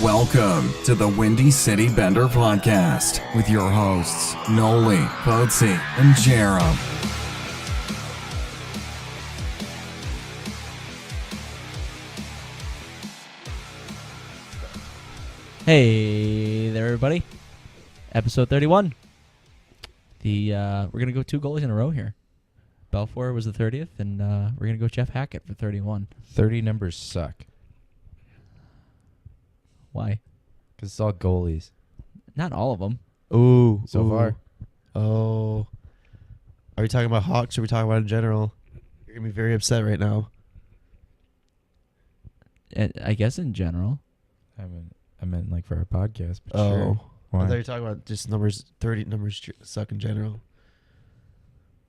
Welcome to the Windy City Bender Podcast with your hosts, Nolly, Poetzy, and Jarom. Hey there, everybody. Episode 31. We're going to go 2 goalies in a row here. Belfour was the 30th, and we're going to go Jeff Hackett for 31. 30 numbers suck. Why? Because it's all goalies. Not all of them. Ooh. So far. Oh. Are we talking about Hawks or are we talking about in general? You're going to be very upset right now. I guess in general. I meant like for our podcast. But Oh. Sure. I Why? thought you were talking about just numbers, 30 numbers suck in general.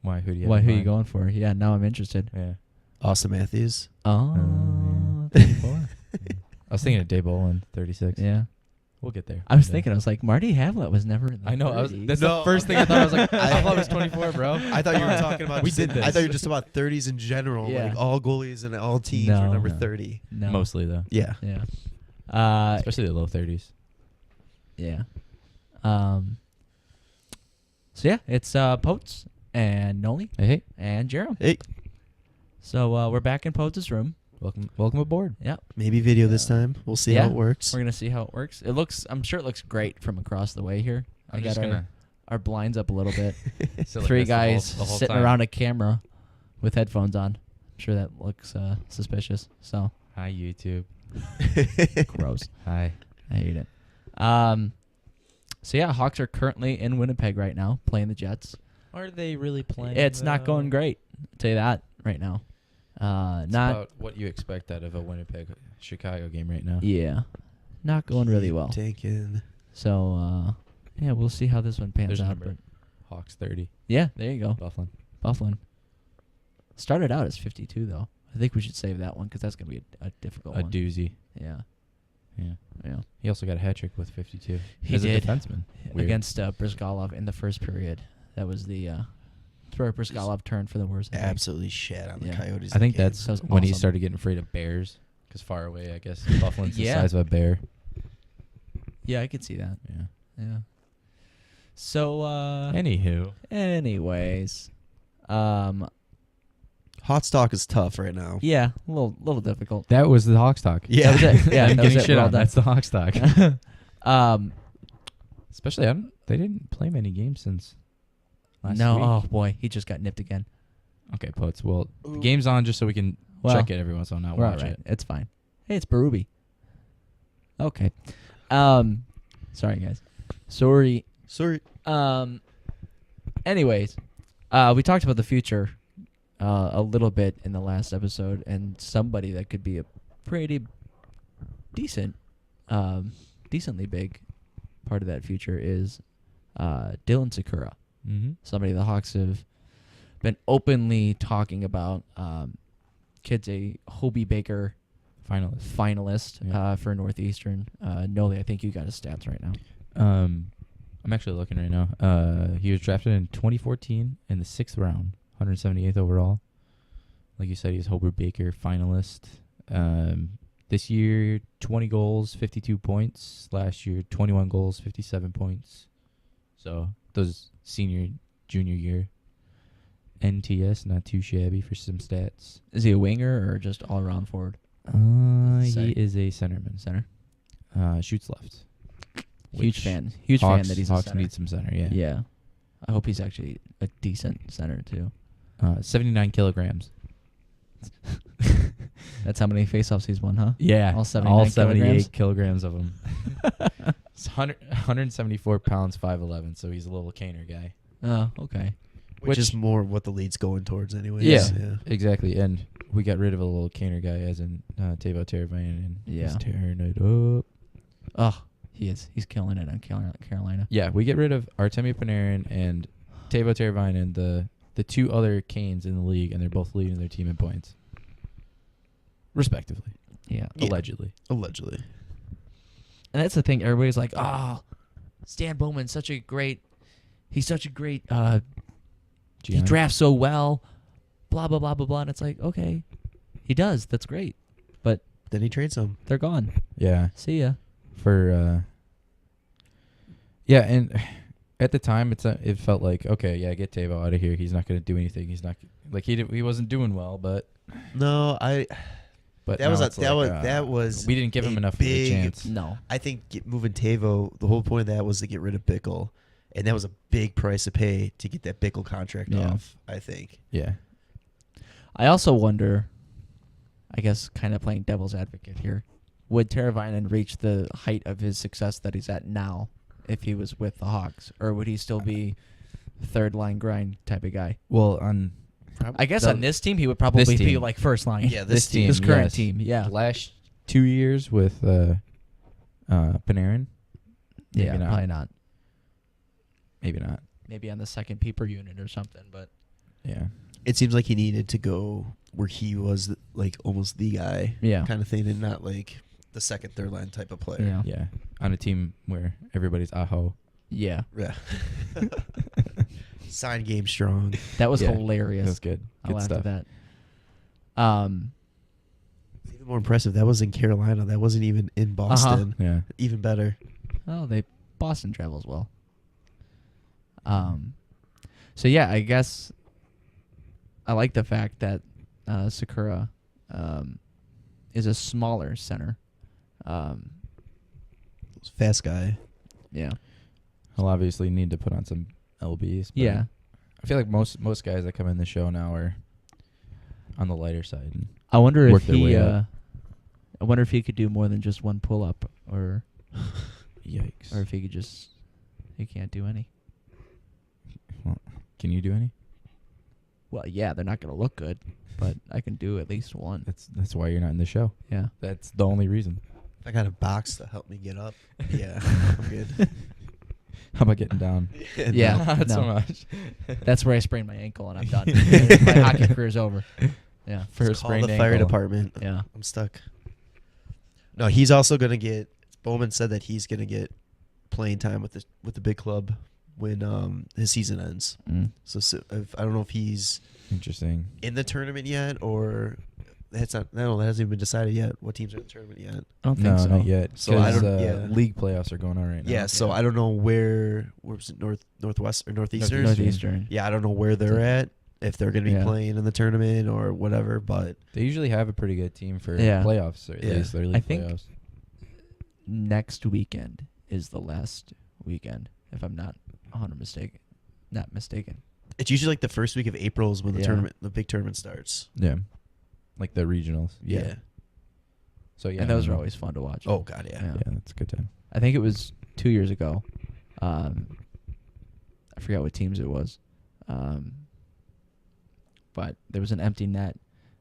Why? Who do you have Why? in Who are you mind? going for? Yeah, now I'm interested. Yeah. Austin Matthews. Oh, yeah. 34. I was thinking of Dave Bolin, 36. Yeah. We'll get there. I was one day. thinking, I was like, Marty Havlat was never in the I know. 30s. That's No. the first thing I thought. I was like, I thought it was 24, bro. I thought you were talking about. We did this. I thought you were just about 30s in general. Yeah. Like all goalies and all teams No. are number No. 30. No. Mostly, though. Yeah. Yeah. Especially the low 30s. Yeah. So yeah, it's Poets and Nolly Hey, and Jarom. Hey. So we're back in Poets' room. welcome aboard. Yep. Maybe video this time. We'll see Yeah. how it works. We're gonna see how it works. I'm sure it looks great from across the way here. I I'm got just gonna our blinds up a little bit. sit like 3 this the whole- guys the whole sitting time. around a camera with headphones on. I'm sure that looks suspicious. So Hi, YouTube. gross. Hi. I hate it. So yeah, Hawks are currently in Winnipeg right now, playing the Jets. Are they really playing? It's not going great. I'll tell you that right now. It's Not about what you expect out of a Winnipeg-Chicago game right now. yeah, not going really Keep well. Taking. So yeah, we'll see how this one pans There's a out. number. But Hawks 30. yeah, there you go. Buffalo. Buffalo started out as 52 though. I think we should save that one because that's gonna be a difficult A one. doozy. Yeah, Yeah. yeah. He also got a hat trick with 52. He As did. a defenseman. Weird. Against Brizgalov in the first period. That was the where Brizgalov turned for the worst. I think. Absolutely shat on the Yeah. Coyotes. I think that game. that's That was when he awesome. started getting afraid of bears. Because far away, I guess. Buffalo's Yeah. the size of a bear. Yeah, I could see that. Yeah. Yeah. So Anywho. anyways, hot stock is tough right now. yeah, a little difficult. That was the Hawks talk. Yeah. That was it. Yeah, I'm that was getting it. shit We're all on. done. That's the Hawks talk. Um, Especially, they didn't play many games since last no, week. oh boy, he just got nipped again. Okay, Poets. Well, the Ooh. game's on just so we can Well, check it every once in a while, not We're watch all right. it. It's fine. Hey, it's Berube. Okay. Sorry guys. Sorry. Sorry. Anyways, we talked about the future a little bit in the last episode, and somebody that could be a pretty decently big part of that future is Dylan Sakura. Mm-hmm. Somebody the Hawks have been openly talking about. Kid's a Hobie Baker finalist Yeah. for Northeastern. Nolly, I think you got his stats right now. I'm actually looking right now. He was drafted in 2014 in the 6th round, 178th overall. Like you said, he's Hobie Baker finalist. This year, 20 goals, 52 points. Last year, 21 goals, 57 points. So those junior year. NTS, not too shabby for some stats. Is he a winger or just all around forward? He Say. is a centerman. Center. Shoots left. Huge Which fan. Huge fan that he's a Hawks center. need some center, yeah. Yeah. I hope he's actually a decent center too. 79 kilograms. That's how many faceoffs he's won, huh? Yeah, All 79 78 kilograms of them. It's 174 pounds, 5'11", so he's a little caner guy. Oh, okay. Which is more what the lead's going towards anyways. Yeah. Exactly, and we got rid of a little caner guy, as in Teuvo Teravainen, and Yeah. he's tearing it up. Oh, he is. He's killing it on Carolina. Yeah, we get rid of Artemi Panarin and Teuvo Teravainen, the 2 other Canes in the league, and they're both leading their team in points, respectively. Yeah. Yeah. Allegedly. Allegedly. And that's the thing. Everybody's like, "Oh, Stan Bowman's such a great. He's such a great. He drafts so well. Blah blah blah blah blah." And it's like, okay, he does. That's great. But Then he trades him. they're gone. Yeah. See ya. for. Yeah, and at the time, it felt like, okay, yeah, get Tavo out of here. He's not going to do anything. He's not like he wasn't doing well, but No, but that was now a, it's that like, was that was we didn't give him a enough of a big- chance. No. I think moving Tavo, the whole point of that was to get rid of Bickle, and that was a big price to pay to get that Bickle contract Yeah. off. I think. Yeah, I also wonder, I guess kind of playing devil's advocate here, would Teravainen reach the height of his success that he's at now if he was with the Hawks? Or would he still be third line grind type of guy? well, on I guess The- on this team, he would probably be team. like first line. Yeah, this team, This current yes. team, yeah. last 2 years with Panarin, maybe Yeah, not. probably not. Maybe not. Maybe on the second peeper unit or something, but Yeah, It seems like he needed to go where he was like almost the guy, yeah. kind of thing, and not like the second, third line type of player. Yeah. yeah. On a team where everybody's aho. Yeah. Yeah. Sign game strong. That was Yeah, hilarious. That's good. I Good laughed stuff. at that. It's even more impressive. That was in Carolina. That wasn't even in Boston. Yeah. Even better. Oh, Boston travels well. So yeah, I guess I like the fact that Sakura is a smaller center. Fast guy. Yeah. He'll obviously need to put on some LBs. But Yeah. I feel like most guys that come in the show now are on the lighter side. And I wonder Work if their he way up. I wonder if he could do more than just one pull up, or yikes. if he could just he can't do any. Well, can you do any? Well, yeah, they're not going to look good, but I can do at least one. That's why you're not in the show. Yeah. That's the only reason. If I got a box to help me get up, yeah, I'm good. How about getting down? Yeah. Not so No. much. That's where I sprained my ankle and I'm done. My hockey career's over. Yeah. For a Just call sprained the fire ankle. department. Yeah. I'm stuck. No, he's also gonna get. Bowman said that he's gonna get playing time with the big club when his season ends. Mm. So if, I don't know if he's Interesting. in the tournament yet or that's not. No, that hasn't even been decided yet. What teams are in the tournament yet? I don't No, think so. not yet. So I 'Cause, don't- yeah. league playoffs are going on right now. Yeah. So I don't know where was it northwest or northeastern? Northeastern. Yeah, I don't know where they're at. If they're gonna be Yeah. playing in the tournament or whatever, but They usually have a pretty good team for Yeah. playoffs, or at Yeah. least their league I think- playoffs. Next weekend is the last weekend, if I'm not 100 mistaken. Not mistaken. it's usually like the first week of April is when the Yeah. tournament, the big tournament starts. Yeah. Like the regionals. Yeah. So yeah. and those I are don't always fun to watch. Oh God, yeah. know. Yeah, that's a good time. I think it was 2 years ago. I forgot what teams it was. But there was an empty net,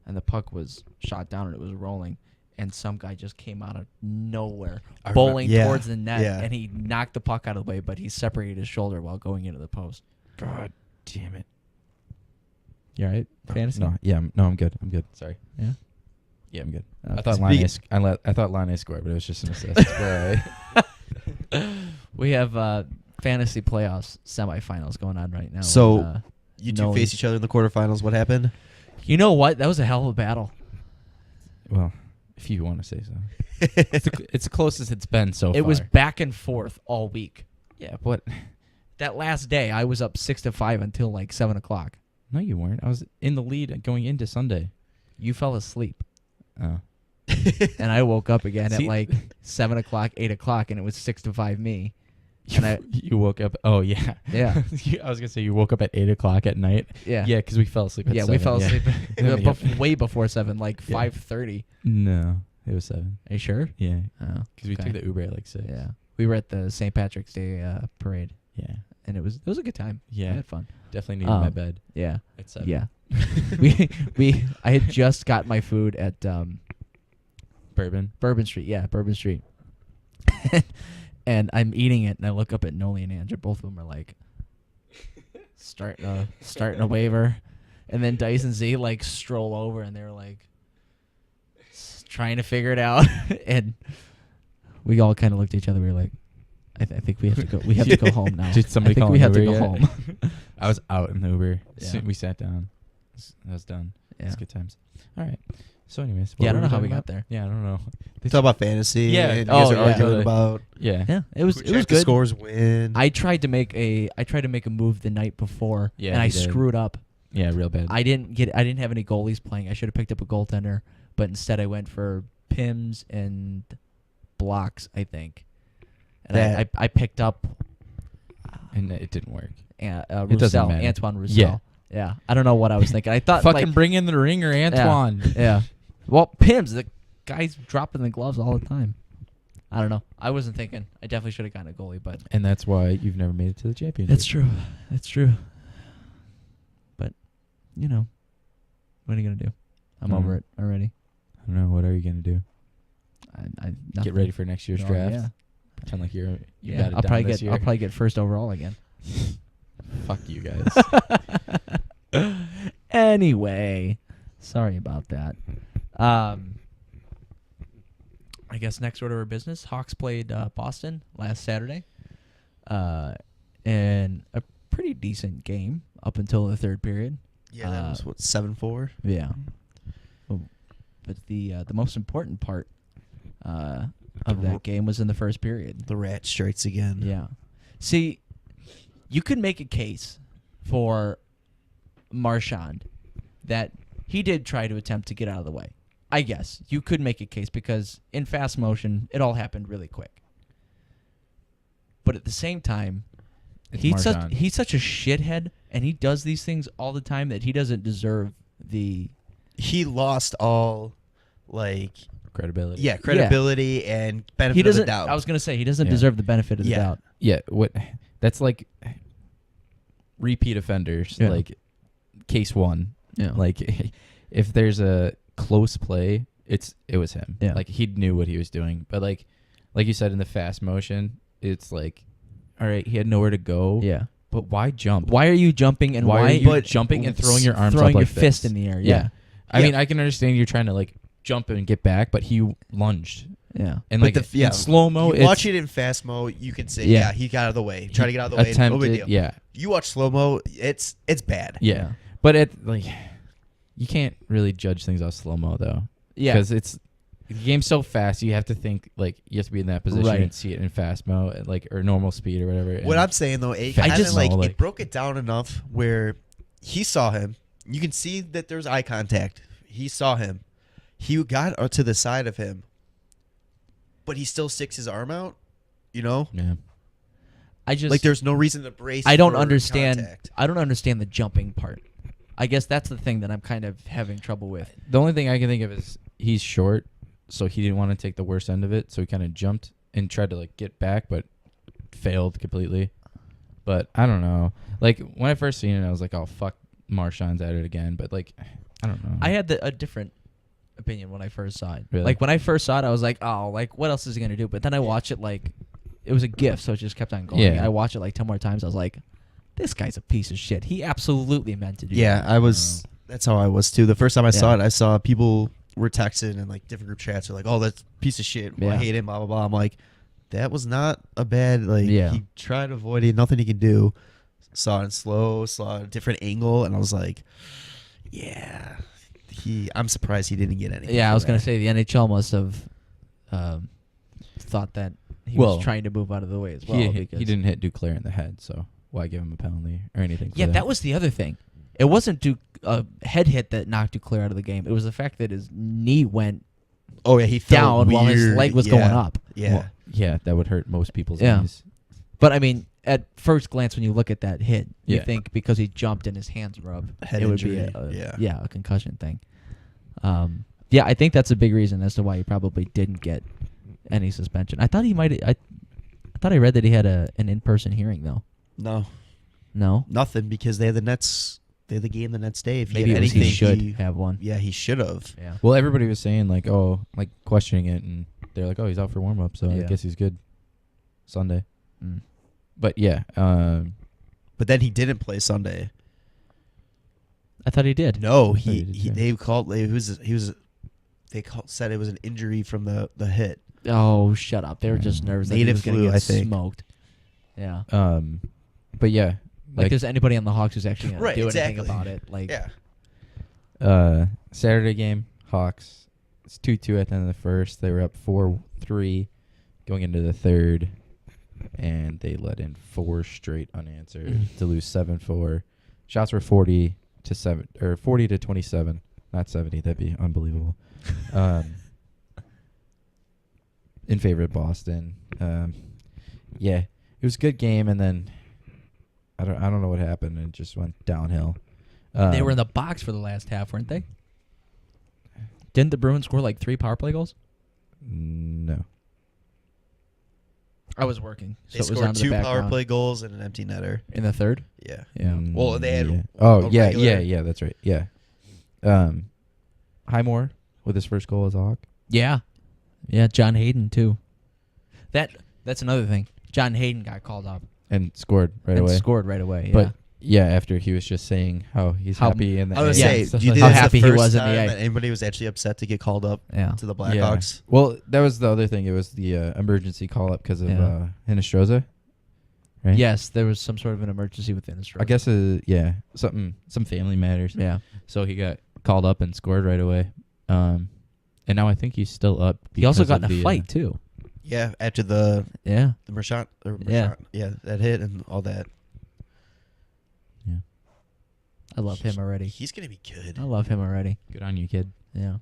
and the puck was shot down, and it was rolling. And some guy just came out of nowhere, I bowling remember- yeah, towards the net, yeah. and he knocked the puck out of the way, but he separated his shoulder while going into the post. God damn it. You all right? Fantasy? No, yeah, I'm good. I'm good. Sorry. Yeah? Yeah, I'm good. Okay. I thought Line scored, but it was just an assist. But We have fantasy playoffs semifinals going on right now. So- and, You two Nolly. face each other in the quarterfinals. What happened? you know what? That was a hell of a battle. well, if you want to say so, it's the closest it's been so far. It was back and forth all week. Yeah, but That last day, I was up 6-5 until like 7 o'clock. no, you weren't. I was in the lead going into Sunday. You fell asleep, Oh, and I woke up again at See- like 7 o'clock, 8 o'clock, and it was 6-5 me. And I, you woke up. Oh yeah, yeah, I was gonna say you woke up at 8 o'clock at night. yeah, Yeah, because we fell asleep. At yeah. We 7, fell yeah. asleep Yep. way before 7, like Yeah. 5:30. No, it was 7. Are you sure? Yeah, Oh, because we okay. took the Uber at like 6. Yeah, we were at the St. Patrick's Day parade, Yeah, and it was a good time. yeah. I had fun. Definitely needed my Um, bed Yeah, at 7. yeah. I had just got my food at Bourbon. Bourbon Street. Yeah, Bourbon Street. And I'm eating it, and I look up at Nolly and Andrew. Both of them are like starting a waiver, and then Dice and Z like stroll over, and they're like trying to figure it out, and we all kind of looked at each other. We were like, I think we have to go. We have to go home now. Did somebody I think call we an have to Uber go yet? home. I was out in the Uber. Yeah. We sat down. I was done. Yeah. It's good times. All right. So anyways, Yeah, I what don't were know how we talking got about? there. Yeah, I don't know. Talk about fantasy. Yeah. And you guys are yeah. arguing about Yeah. Yeah, it was who checked the good. scores win. I tried to make a move the night before, Yeah, and I he did. screwed up. Yeah, real bad. I didn't have any goalies playing. I should have picked up a goaltender, but instead I went for Pims and blocks, I think. And I picked up and it didn't work. It doesn't Roussel, matter. Antoine Roussel. Yeah. Yeah. I don't know what I was thinking. I thought Fucking like, bring in the ringer, Antoine. yeah. Well, Pims, the guy's dropping the gloves all the time. I don't know. I wasn't thinking. I definitely should have gotten a goalie, but And that's why you've never made it to the championship. That's true. But you know, what are you gonna do? I'm Mhm. over it already. I don't know. What are you gonna do? I Get nothing. ready for next year's Oh, draft. Yeah. Pretend like you Yeah. got it I'll down probably this get year. I'll probably get first overall again. Fuck you guys. Anyway, sorry about that. I guess next order of business, Hawks played Boston last Saturday, and a pretty decent game up until the third period. Yeah, that was what 7-4. Yeah, but the most important part of that game was in the first period. The rat strikes again. Yeah, see, you could make a case for Marchand that he did try to attempt to get out of the way. I guess you could make a case because in fast motion, it all happened really quick. But at the same time, It's he's Marchand. such a shithead, and he does these things all the time that he doesn't deserve the. He lost all, like, Credibility. credibility and benefit He of the doesn't. doubt. I was gonna say he doesn't Yeah. deserve the benefit of the Yeah. doubt. Yeah. What? That's like repeat offenders. Yeah. Like case one. Yeah. Like if there's a close play, it was him. Yeah. Like he knew what he was doing. But like you said in the fast motion, it's like, all right, he had nowhere to go. Yeah. But why jump? Why are you jumping and Why why are you jumping and throwing your arms throwing up your like fist this? in the air? Yeah. Yeah. I mean, I can understand you're trying to like jump and get back, but he lunged. Yeah. And But like in slow mo, you watch it in fast mo, you can say, Yeah. yeah, he got out of the way. Try to get out of the way. No big deal. Yeah. You watch slow mo, it's bad. Yeah. But you can't really judge things off slow mo though. Yeah. Because the game's so fast, you have to think like you have to be in that position Right. and see it in fast mo, like or normal speed or whatever. What and I'm saying though, it I kinda just know, it broke it down enough where he saw him. You can see that there's eye contact. He saw him. He got to the side of him, but he still sticks his arm out. You know, yeah. I just like there's no reason to brace. I don't for understand. contact. I don't understand the jumping part. I guess that's the thing that I'm kind of having trouble with. The only thing I can think of is he's short, so he didn't want to take the worst end of it, so he kind of jumped and tried to like get back, but failed completely. But I don't know. Like when I first seen it, I was like, "Oh fuck, Marchand's at it again." But like, I don't know. I had a different opinion when I first saw it. Really? Like when I first saw it, I was like, "Oh, like what else is he gonna do?" But then I watched it like it was a GIF, so it just kept on going. Yeah. I watched it like 10 more times. I was like, "This guy's a piece of shit. He absolutely meant to do Yeah, that." I was. That's how I was too. The first time I saw Yeah. it, I saw people were texting and like different group chats are like, "Oh, that's a piece of shit. Well, I Yeah. hate him." Blah blah blah. I'm like, that was not a bad. Like, Yeah. he tried to avoid it. Nothing he could do. Saw it in slow. Saw a different angle, and I was like, yeah. I'm surprised he didn't get anything. Yeah, I for was gonna that. say the NHL must have thought that he Well, was trying to move out of the way as well. he because didn't hit Duclair in the head, so why give him a penalty or anything? For Yeah, that was the other thing. It wasn't a head hit that knocked Duclair out of the game. It was the fact that his knee went Oh yeah, he fell down while his weird. leg was Yeah. going up. Yeah. Well, yeah, that would hurt most people's Yeah. knees. But I mean, at first glance, when you look at that hit, you Yeah. think because he jumped and his hands were up, Head it would injury, be yeah. a concussion thing. Yeah, I think that's a big reason as to why he probably didn't get any suspension. I thought he might. I thought I read that he had an in-person hearing though. No, Nothing because they had the Nets. They had the game the next day. If he maybe had it was anything, he should have one. Yeah, he should have. Yeah. Well, everybody was saying like, oh, like questioning it, and they're like, oh, he's out for warm up, so I Yeah. guess he's good Sunday. Mm. But yeah, But then he didn't play Sunday. I thought he did. No, thought he did, too. they called. Said it was an injury from the hit. Oh, shut up! They were just nervous. that he Native was gonna flu, get I think. smoked. Yeah. but yeah, Like, there's anybody on the Hawks who's actually going Right, to do anything exactly. about it. Like, Yeah. Saturday game, Hawks. It's 2-2 at the end of the first. They were up 4-3 going into the third, and they let in 4 straight unanswered to lose 7-4. Shots were 40 to 27, not 70. That'd be unbelievable. In favor of Boston. Yeah, it was a good game, and then I don't know what happened. It just went downhill. They were in the box for the last half, weren't they? Didn't the Bruins score like 3 power play goals? No. I was working. They So it was scored on 2 the power background. play goals and an empty netter. In the third? Yeah. Yeah. Well, they had yeah. a regular- Yeah, that's right. Yeah. Highmore with his first goal as a Hawk. Yeah. Yeah, John Hayden, too. That's another thing. John Hayden got called up. And scored right and away. scored right away, yeah. But yeah, after he was just saying how he's happy in the I was A gonna and say, stuff do you like think How that. that's happy the he first was in the time A. that anybody was actually upset to get called up Yeah. to the Blackhawks? Well, that was the other thing. It was the emergency call up because of Yeah. Hinestroza. Right? Yes, there was some sort of an emergency within the I guess some family matters. Yeah. So he got called up and scored right away. And now I think he's still up. He also because got of in a the, fight, too. Yeah, after the Yeah. Merchant. Yeah. Yeah, that hit and all that. Yeah. I love him already. He's going to be good. I love him already. Good on you, kid. Yeah.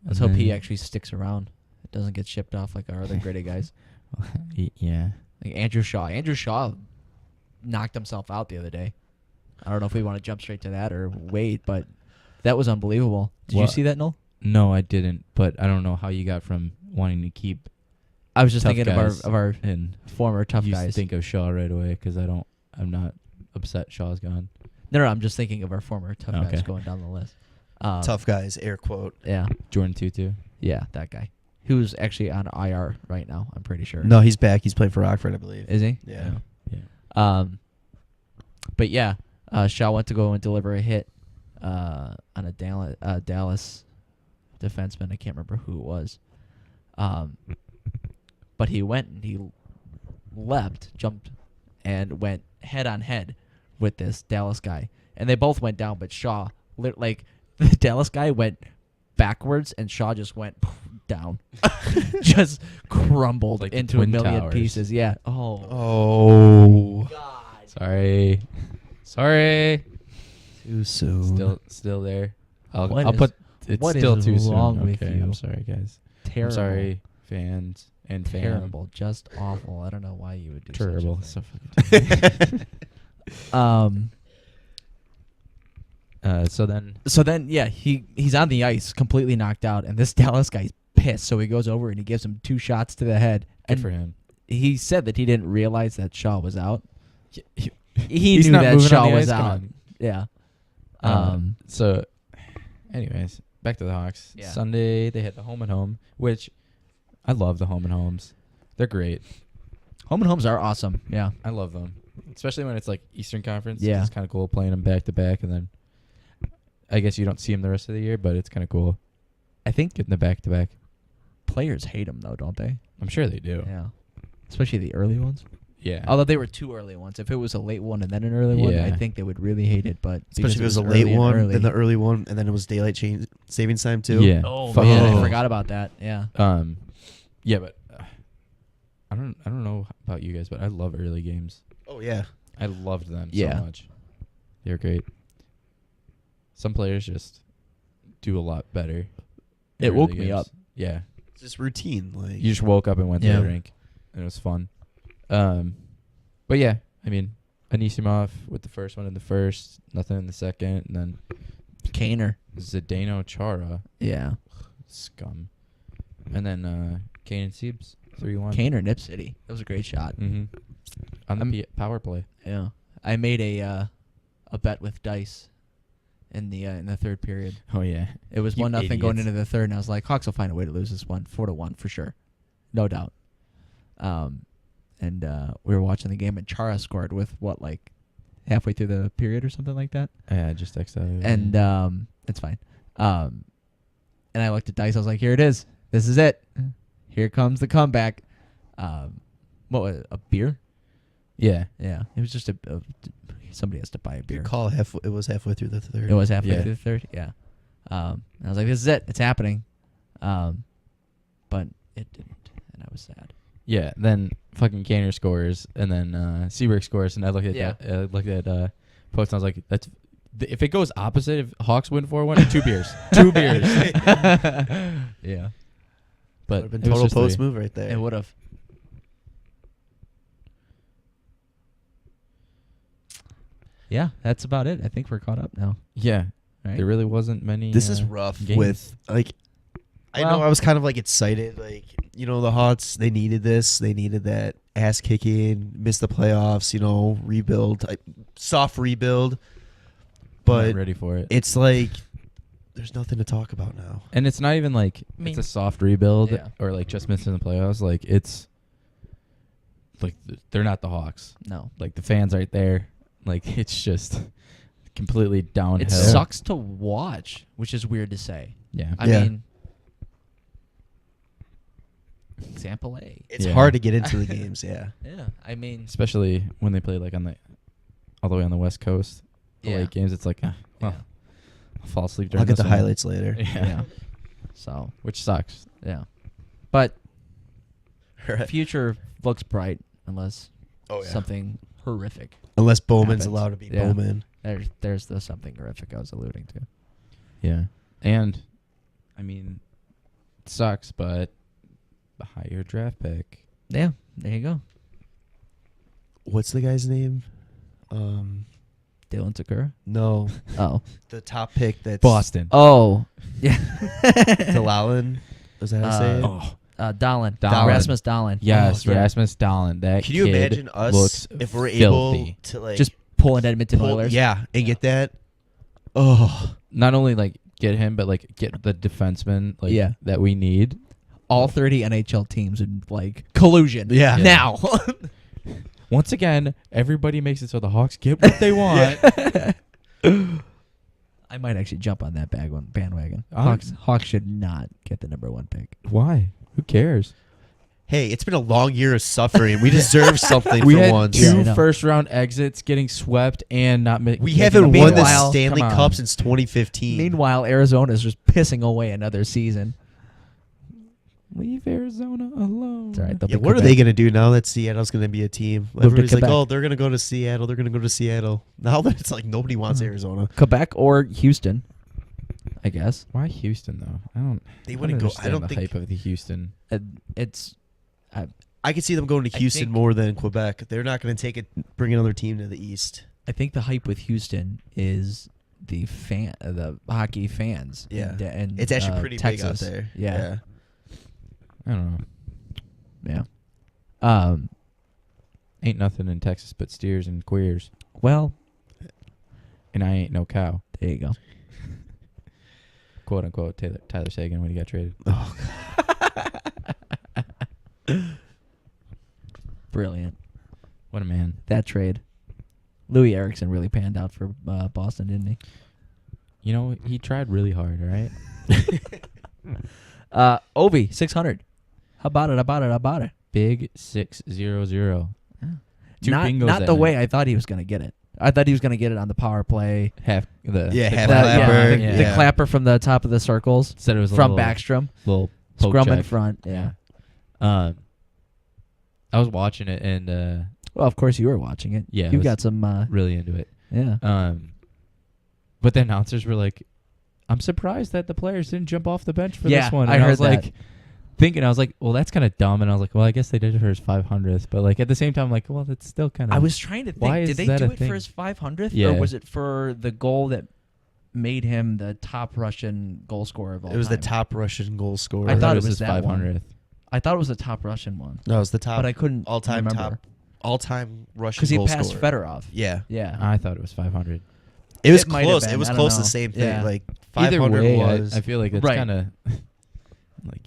Let's And hope he then- actually sticks around. It doesn't get shipped off like our other gritty guys. Yeah. Like Andrew Shaw. Andrew Shaw knocked himself out the other day. I don't know if we want to jump straight to that or wait, but that was unbelievable. Did you Well, see that, Noel? No, I didn't. But I don't know how you got from wanting to keep I was just tough thinking guys of our and former tough you guys. think of Shaw right away because I'm not upset Shaw's gone. No, I'm just thinking of our former tough guys Okay. going down the list. Tough guys, air quote. Yeah. Jordan Tutu. Yeah, that guy. Who's actually on IR right now, I'm pretty sure. No, he's back. He's playing for Rockford, I believe. Is he? Yeah. Yeah. But yeah, Shaw went to go and deliver a hit on a Dallas defenseman. I can't remember who it was. But he went and he jumped, and went head on head with this Dallas guy. And they both went down, but Shaw, the Dallas guy went backwards, and Shaw just went down. Just crumbled Like the into a Twin million Towers. pieces. Yeah. Oh. Oh. God. Sorry. Too soon. Still there. I'll What put. is- It's what still is too soon. wrong with Okay, you? I'm sorry, guys. Terrible. I'm sorry, fans and fam. Terrible. Just awful. I don't know why you would do Terrible. such So a thing. So then So then, yeah, he's on the ice, completely knocked out, and this Dallas guy's pissed. So he goes over and he gives him 2 shots to the head. good And for him. he said that he didn't realize that Shaw was out. He He's knew not that moving on Shaw the was ice, come out. on. Yeah. So, anyways, back to the Hawks. Yeah. Sunday they hit the home and home, which I love the home and homes. They're great. Home and homes are awesome. Yeah. I love them, especially when it's like Eastern Conference. Yeah. It's kind of cool playing them back to back, and then I guess you don't see them the rest of the year, but it's kind of cool I think getting the back to back. players hate them, though, don't they? I'm sure they do. Yeah. Especially the early ones. Yeah. Although they were 2 early ones. If it was a late one and then an early one, I Yeah. think they would really hate it. But Especially if because it was a early late and one, early. then the early one, and then it was daylight savings time too. Yeah. Oh, Fuck man, yeah. I forgot about that. Yeah. Yeah, but I don't know about you guys, but I love early games. Oh yeah. I loved them Yeah. so much. They're great. Some players just do a lot better. in It woke early me games. up. Yeah. It's just routine. Like You just woke up and went Yeah. to the rink, and it was fun. But yeah, I mean, Anisimov with the first one in the first, nothing in the second, and then Kaner. Zdeno Chara, Yeah. scum, and then Kane Siebes 3-1. Kaner, Nip City. That was a great shot. Mm-hmm. On the power play. Yeah. I made a bet with dice in the third period. Oh yeah. It was You 1-0 going idiots. into the third, and I was like, Hawks will find a way to lose this one, 4-1 for sure, no doubt. And we were watching the game, and Chara scored with like halfway through the period or something like that. Yeah, just texted. And it's fine. And I looked at dice. I was like, here it is. This is it. Here comes the comeback. What was it, a beer? yeah. Yeah, it was just somebody has to buy a beer. good call. It was halfway through the third. It was halfway Yeah. through the third. Yeah. And I was like, this is it. It's happening. But it didn't, and I was sad. Yeah, then fucking Canner scores, and then Seabrook scores, and I looked at Post, and I was like, "That's if it goes opposite. If Hawks win 4-1, 2 beers, 2 beers." Yeah, But Would have been it was total just Post 3. move right there. it would have. Yeah, that's about it. I think we're caught up now. Yeah, Right? there really wasn't many. This is rough games. with like. I Well- know I was kind of like excited, like the Hawks. They needed this. They needed that ass kicking. Missed the playoffs. Rebuild, soft rebuild. I'm not But ready for it. it's like there's nothing to talk about now. And it's not even like I mean- it's a soft rebuild Yeah. or like just missing the playoffs. Like it's like they're not the Hawks. No. Like the fans aren't there. Like it's just completely downhill. It sucks to watch, which is weird to say. Yeah. I Yeah. mean, example A. It's Yeah. hard to get into the games. Yeah. Yeah, I mean, Especially when they play like all the way on the West Coast. The Yeah. late games, it's like, well, yeah. I'll fall asleep during I'll get this the one. highlights later. Yeah. yeah. So, Which sucks. yeah. But Right. future looks bright unless Oh yeah. something horrific. Unless Bowman's happens. allowed to be Yeah. Bowman. There's the something horrific I was alluding to. Yeah. And I mean, it sucks, but the higher draft pick. Yeah, there you go. What's the guy's name? Dylan Takura. No, Oh. the top pick that's Boston. Oh. Yeah. Dahlin. Is that how to say it? Oh. Dahlin. Dahlin. Rasmus Dahlin. Yes, Oh, yeah. Rasmus Dahlin. That Can you kid imagine us looks if we're filthy. able to like Just pulling Edmonton pull- Oilers. Yeah, and get that. Oh, Not only like get him, but like get the defenseman like Yeah. that we need. All 30 NHL teams in like collusion. Yeah. Yeah. Now. Once again, everybody makes it so the Hawks get what they want. I might actually jump on that bandwagon. I'm- Hawks should not get the number 1 pick. Why? Who cares? hey, it's been a long year of suffering. We deserve something We for had once. Yeah, I 2 know. first-round exits, getting swept, and not making. We haven't won the Meanwhile- Stanley Come on. Cup since 2015. Meanwhile, Arizona's just pissing away another season. Leave Arizona alone. It's all right. They'll Yeah, be what are Quebec. they going to do now that Seattle's going to be a team? Move to Everybody's like, Quebec. oh, they're going to go to Seattle. They're going to go to Seattle. Now that it's like nobody wants Arizona. Quebec or Houston, I guess. Why Houston though? I don't. They I don't wouldn't go. I understand don't the think. hype of the Houston. It's I could see them going to I Houston think- more than Quebec. They're not going to take it, bring another team to the East. I think the hype with Houston is the hockey fans. Yeah. and It's actually pretty Texas. big out there. Yeah. I don't know. Yeah. Ain't nothing in Texas but steers and queers, Well, and I ain't no cow. there you go. Quote unquote. Tyler Sagan when he got traded. Oh, Brilliant. What a man. That trade. Louis Erickson really panned out for Boston, didn't he? You know he tried really hard. All right. Ovie, 600. How about it? Big 600. Two Not bingos not that the way night. I thought he was going to get it. I thought he was going to get it on the power play. Half the Yeah, the half clap- clapper. the, yeah. the Yeah. clapper from the top of the circles Said it was a from little, Backstrom. little poke Scrum in check. front. Yeah. I was watching it and Well, of course you were watching it. Yeah, it You was- got some. really into it. Yeah. But the announcers were like, "I'm surprised that the players didn't jump off the bench for Yeah, this one." I And heard was like, that. thinking, I was like, "Well, that's kind of dumb." And I was like, "Well, I guess they did it for his 500th." But like at the same time, I'm like, "Well, that's still kind of." I was trying to think. Why Did is they that do a it thing? for his 500th, Yeah. or was it for the goal that made him the top Russian goal scorer of all it was the time? top Russian goal scorer. I thought it was was his that one. 500th. I thought it was the top Russian one, No, it was the top but I couldn't all-time remember. all-time Russian because he goal passed scorer. Fedorov. Yeah. Yeah. I thought it was 500. It was It might have close. been. It was I don't close to know. the same thing. Yeah. Like Either 500 way, was. I feel like it's Right. kind of like,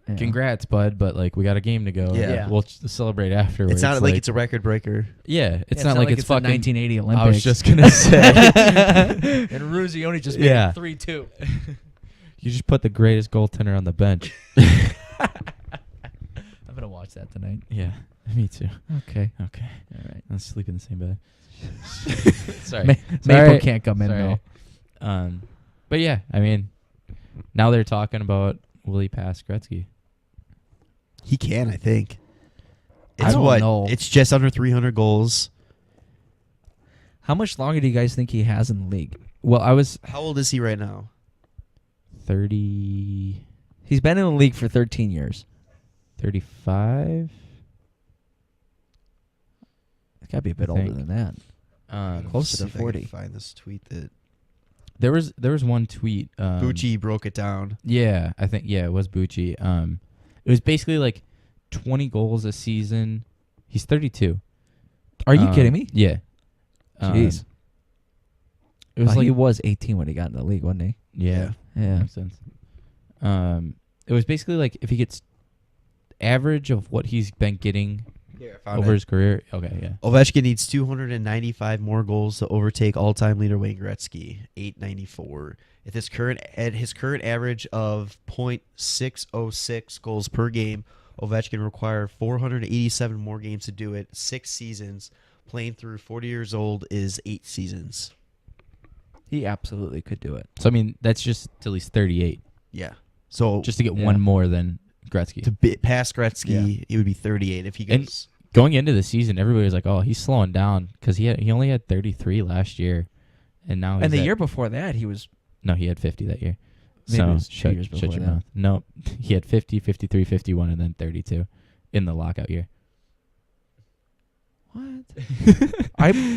Yeah. congrats, bud, but like we got a game to go. Yeah. Yeah. We'll celebrate afterwards. it's not like it's a record breaker. yeah. It's Yeah, not like it's the fucking 1980 Olympics. I was just gonna say. and Ruzioni just made Yeah. it 3-2. You just put the greatest goaltender on the bench. I'm gonna watch that tonight. Yeah, me too. Okay. Okay, All right. I'll sleep in the same bed. Sorry. Maple Sorry. can't come in Sorry. though. But yeah, I mean, Now they're talking about will he pass Gretzky? He can, I think. I It's don't what? know. It's just under 300 goals. How much longer do you guys think he has in the league? Well, I was How old is he right now? 30, He's been in the league for 13 years. 35. It's got to be a bit I older think. than that. Closer to See if I can 40. Find this tweet that There was one tweet. Bucci broke it down. Yeah, I think it was Bucci. It was basically like 20 goals a season. He's 32. Are you kidding me? Yeah. Jeez. It was like he was 18 when he got in the league, wasn't he? yeah, Yeah. makes sense. It was basically like if he gets average of what he's been getting over his career. Okay, yeah. Ovechkin needs 295 more goals to overtake all-time leader Wayne Gretzky, 894. At his current average of .606 goals per game, Ovechkin required 487 more games to do it. 6 seasons. Playing through 40 years old is 8 seasons. He absolutely could do it. So I mean, that's just till he's 38, Yeah. So just to get Yeah. one more than Gretzky. to pass Gretzky, it would be 38 if he And- goes. Going into the season, everybody was like, "Oh, he's slowing down," because he only had 33 last year, and now And the he's year before that, he was no, he had 50 that year. Maybe it So was 2 shut, years shut before your that. mouth. No, he had 50, 53, 51, and then 32 in the lockout year. what?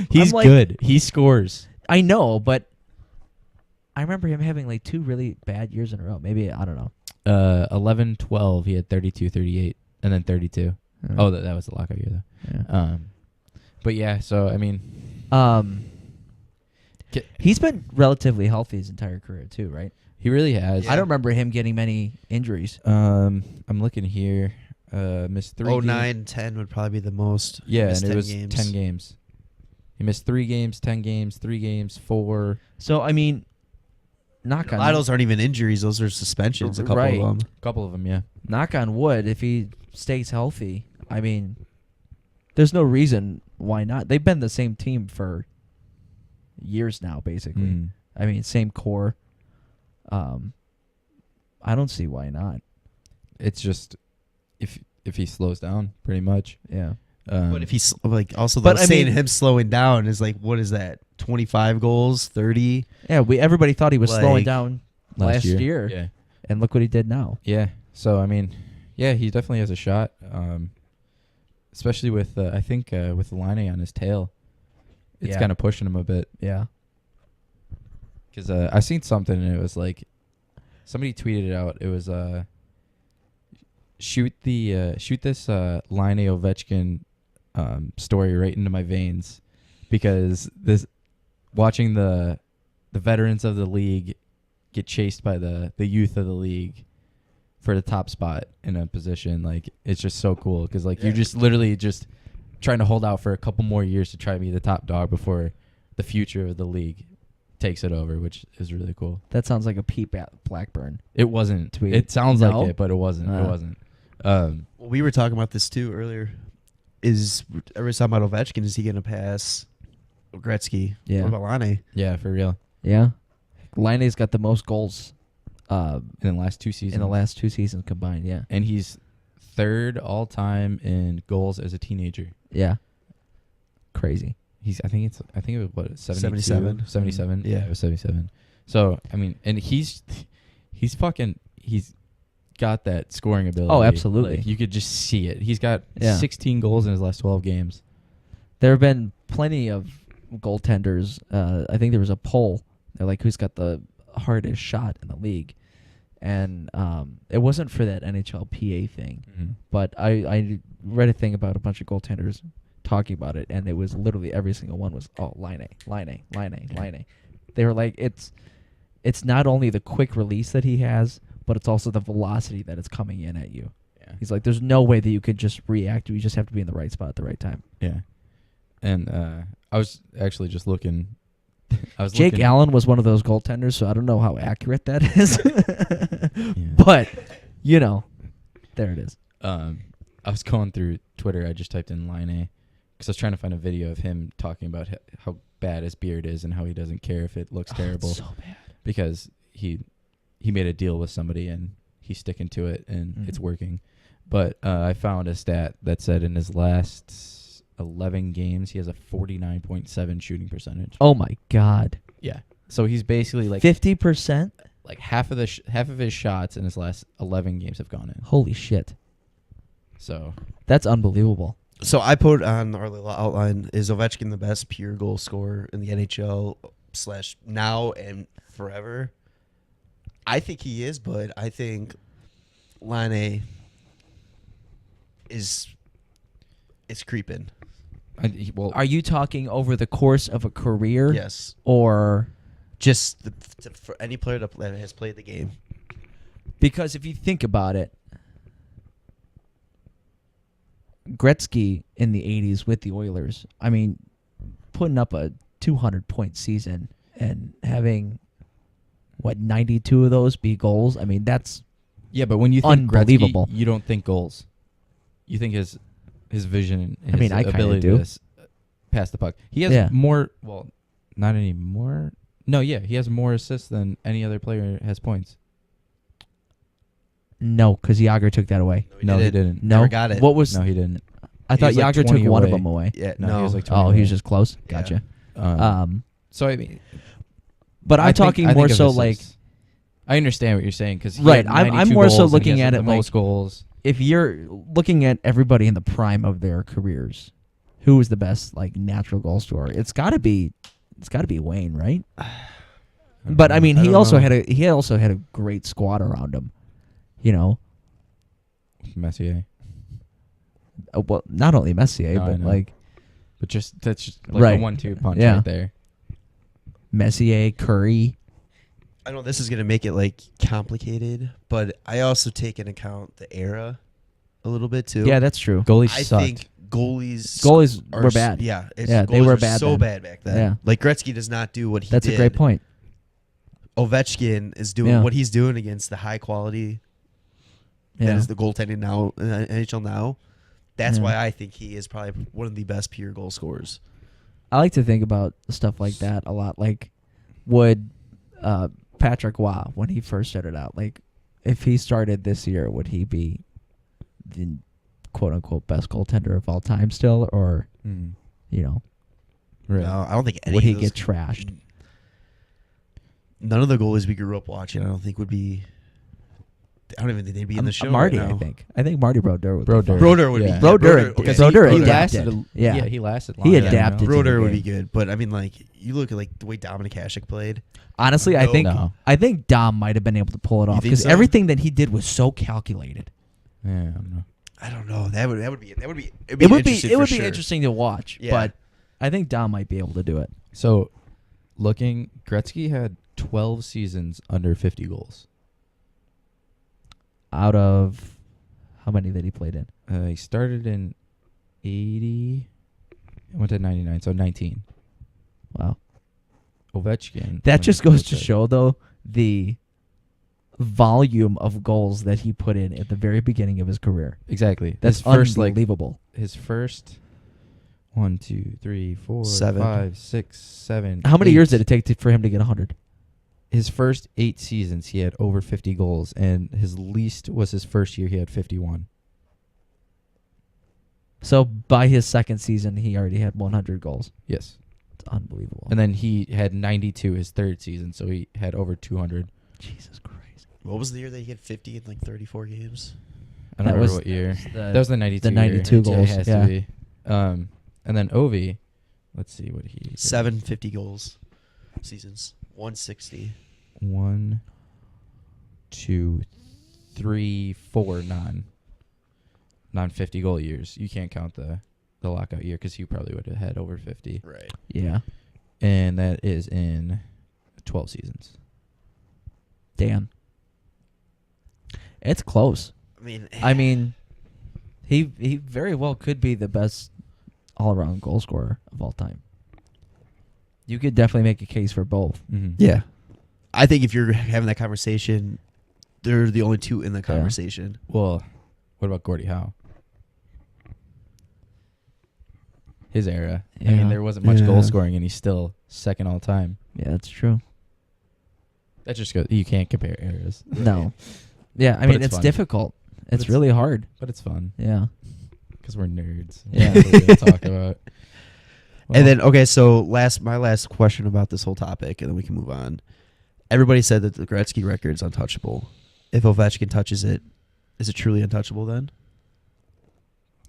He's I'm like- good. He scores. I know, but I remember him having like 2 really bad years in a row. Maybe I don't know. 11, 12, he had 32, 38, and then 32. Oh, that was the lockout year though. yeah. But yeah, so I mean, He's been relatively healthy his entire career too, right? he really has. I don't remember him getting many injuries. I'm looking here. Missed 3 games. 09, 10 would probably be the most. Yeah, Missed and it 10 was games. 10 games. He missed 3 games, 10 games, 3 games, 4. So I mean, knock A on lot of those aren't even injuries; those are suspensions. A couple Right. of them. A couple of them, yeah. knock on wood, if he stays healthy, I mean, there's no reason why not. They've been the same team for years now, basically. Mm. I mean, same core. I don't see why not. It's just if he slows down, pretty much. Yeah. But if he's like also But though, I saying mean- him slowing down is like what is that? 25 goals, 30. Yeah, everybody thought he was slowing Like, down last year. Yeah. And look what he did now. Yeah. So I mean, yeah, he definitely has a shot. Especially with I think with the line on his tail, it's Yeah. kind of pushing him a bit. Yeah. Because I seen something and it was like, somebody tweeted it out. It was shoot this Line Ovechkin story right into my veins, because this watching the veterans of the league get chased by the youth of the league for the top spot in a position, like it's just so cool because like you're just literally just trying to hold out for a couple more years to try to be the top dog before the future of the league takes it over, which is really cool. That sounds like a Pete Blackburn. It wasn't. Tweet. It sounds No? like it, but it wasn't. It wasn't. Well, we were talking about this too earlier. Is everybody's talking about Ovechkin? Is he going to pass Gretzky? Yeah. What about Laine? Yeah, for real. Yeah. Laine's got the most goals In the last 2 seasons. in the last 2 seasons combined. Yeah. And he's 3rd all time in goals as a teenager. Yeah. Crazy. I think it was what 72? 77. 77. Yeah. It was 77. So I mean, and he's got that scoring ability. Oh, absolutely. Like, you could just see it. He's got Yeah. 16 goals in his last 12 games. There have been plenty of goaltenders. I think there was a poll. They're like, who's got the hardest shot in the league? And it wasn't for that NHLPA thing. Mm-hmm. But I read a thing about a bunch of goaltenders talking about it, and it was literally every single one was, oh, Laine. They were like, it's not only the quick release that he has, but it's also the velocity that it's coming in at you. Yeah. He's like, there's no way that you could just react. You just have to be in the right spot at the right time. Yeah. And I was actually just looking. Jake Allen was one of those goaltenders, so I don't know how accurate that is. Yeah. But, there it is. I was going through Twitter. I just typed in Laine because I was trying to find a video of him talking about how bad his beard is and how he doesn't care if it looks terrible. It's so bad. Because he he made a deal with somebody and he's sticking to it and it's working. But I found a stat that said in his last 11 games he has a 49.7 shooting percentage. Oh my God. Yeah. So he's basically like 50%. Like half of his shots in his last 11 games have gone in. Holy shit. So That's unbelievable. So I put on our little outline, is Ovechkin the best pure goal scorer in the NHL / now and forever? I think he is, but I think Laine is creeping. Are you talking over the course of a career? Yes. Or Just for any player that has played the game. because if you think about it, Gretzky in the 80s with the Oilers, I mean, putting up a 200-point season and having, 92 of those be goals? I mean, that's yeah, but when you think unbelievable. Gretzky, you don't think goals. You think his vision, his I kinda ability do. to pass the puck. He has more, well, not anymore. No, yeah, he has more assists than any other player has points. No, because Yager took that away. No, he didn't. No, Never got it. What was? No, he didn't. I thought was like Yager 20 took one of away. them away. Yeah, No, no. he was like 20 Oh, he was away. just close. Yeah. Gotcha. So I mean, But I'm talking more of so assists. like I understand what you're saying because Right, I'm more so looking at it the like- most goals. if you're looking at everybody in the prime of their careers, who is the best natural goal scorer? It's got to be Wayne, right? But I mean, I he don't also know. had a great squad around him. You know, Messier, well, not only Messier, No, I but know. But that's just like Right. a 1-2 punch Yeah. right there. Messier, Curry. I know this is going to make it complicated, but I also take into account the era a little bit too. Yeah, that's true. Goalies I sucked. think goalies Were bad. Yeah, Yeah, they goalies were are bad so then. bad back then. Yeah. Like Gretzky does not do what he That's did. a great point. Ovechkin is doing Yeah. what he's doing against the high quality that Yeah. is the goaltending now in the NHL now. That's Yeah. why I think he is probably one of the best pure goal scorers. I like to think about stuff like that a lot. Like, would Patrick Waugh, when he first started out, if he started this year, would he be the quote unquote best goaltender of all time still, or Right. No, I don't think any would of he those- get trashed? None of the goalies we grew up watching, I don't think would be. I don't even think they'd be in the show. Marty, right now. I think Marty Brodeur would. Brodeur. Be fine. Brodeur would Yeah. be. Brodeur- okay. because Because he he adapted. lasted. Yeah. He lasted. He longer, adapted to the Brodeur would be game. good, but I mean, you look at the way Dominic Hasek played. Honestly, I No. think No. Dom might have been able to pull it off think because so? everything that he did was so calculated. Yeah, I don't know. I don't know. That would be It would be sure. interesting to watch, Yeah. but I think Dom might be able to do it. So, Gretzky had 12 seasons under 50 goals. Out of how many that he played in? He started in 80, went to 99, so 19. Wow. Ovechkin. That just goes to show, though, the volume of goals that he put in at the very beginning of his career. Exactly. That's his first, unbelievable. his first 1, 2, 3, 4, 7. 5, 6, 7. How many 8. years did it take for him to get 100? His first 8 seasons, he had over 50 goals, and his least was his first year. He had 51. So by his second season, he already had 100 goals. Yes. It's unbelievable. And then he had 92 his third season, so he had over 200. Jesus Christ. What was the year that he had 50 in 34 games? I don't That remember was- what year. The- That was the 92 the 92 year. goals, It has yeah. to be. And then Ovie, let's see what he did. 750 goals seasons. 160. 1, 2, 3, 4 non-50 goal years. You can't count the lockout year because he probably would have had over 50. Right. Yeah. And that is in 12 seasons. Damn. It's close. I mean, He very well could be the best all-around goal scorer of all time. You could definitely make a case for both. Mm-hmm. yeah. I think if you're having that conversation, they're the only two in the conversation. Well, what about Gordie Howe? His era. I Yeah. mean, there wasn't much Yeah. goal scoring, and he's still second all time. Yeah, that's true. That just goes. You can't compare eras. No. Yeah, I But mean, it's it's fun. difficult. It's it's- really hard. But it's fun Yeah. because we're nerds. Yeah. That's what we talk about. And then okay, so my last question about this whole topic, and then we can move on. Everybody said that the Gretzky record is untouchable. If Ovechkin touches it, is it truly untouchable then?